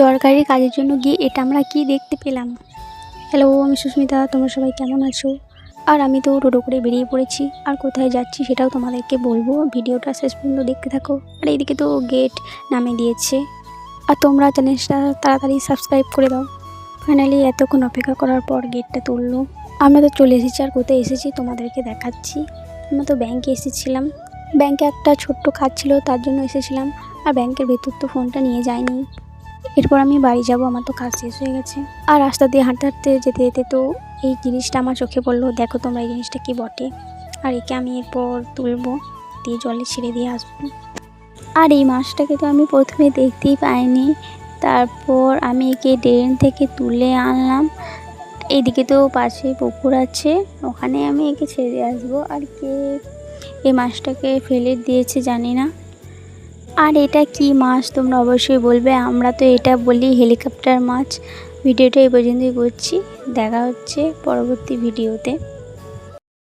দরকারি কাজের জন্য গিয়ে এটা আমরা কি দেখতে পেলাম। হ্যালো, আমি সুস্মিতা, তোমরা সবাই কেমন আছো? আর আমি তো টোটো করে বেরিয়ে পড়েছি, আর কোথায় যাচ্ছি সেটাও তোমাদেরকে বলবো। ভিডিওটা শেষ পর্যন্ত দেখতে থাকো। আর এইদিকে তো গেট নামিয়ে দিয়েছে, আর তোমরা চ্যানেলটা তাড়াতাড়ি সাবস্ক্রাইব করে দাও। ফাইনালি এতক্ষণ অপেক্ষা করার পর গেটটা তুললো। আমরা তো চলে এসেছি, আর কোথায় এসেছি তোমাদেরকে দেখাচ্ছি। আমরা তো ব্যাংকে এসেছিলাম, ব্যাংকে একটা ছোট্ট কাজ ছিল তার জন্য এসেছিলাম। আর ব্যাংকের ভেতর তো ফোনটা নিয়ে যাইনি। এরপর আমি বাড়ি যাব, আমার তো কাজ শেষ হয়ে গেছে। আর রাস্তা দিয়ে হাঁটতে হাঁটতে যেতে যেতে তো এই জিনিসটা আমার চোখে পড়লো। দেখো তোমরা, এই জিনিসটা কি বটে। আর একে আমি এরপর তুলবো, দিয়ে জলে ছেড়ে দিয়ে আসবো। আর এই মাছটাকে তো আমি প্রথমে দেখতেই পাইনি, তারপর আমি একে ড্রেন থেকে তুলে আনলাম। এইদিকে তো পাশে পুকুর আছে, ওখানে আমি একে ছেড়ে আসবো। আর কে এই মাছটাকে ফেলে দিয়েছে জানি না। আর এটা কি মাছ তোমরা অবশ্যই বলবে। আমরা তো এটা বলি হেলিকপ্টার মাছ। ভিডিওটা এই পর্যন্তই করছি, দেখা হচ্ছে পরবর্তী ভিডিওতে।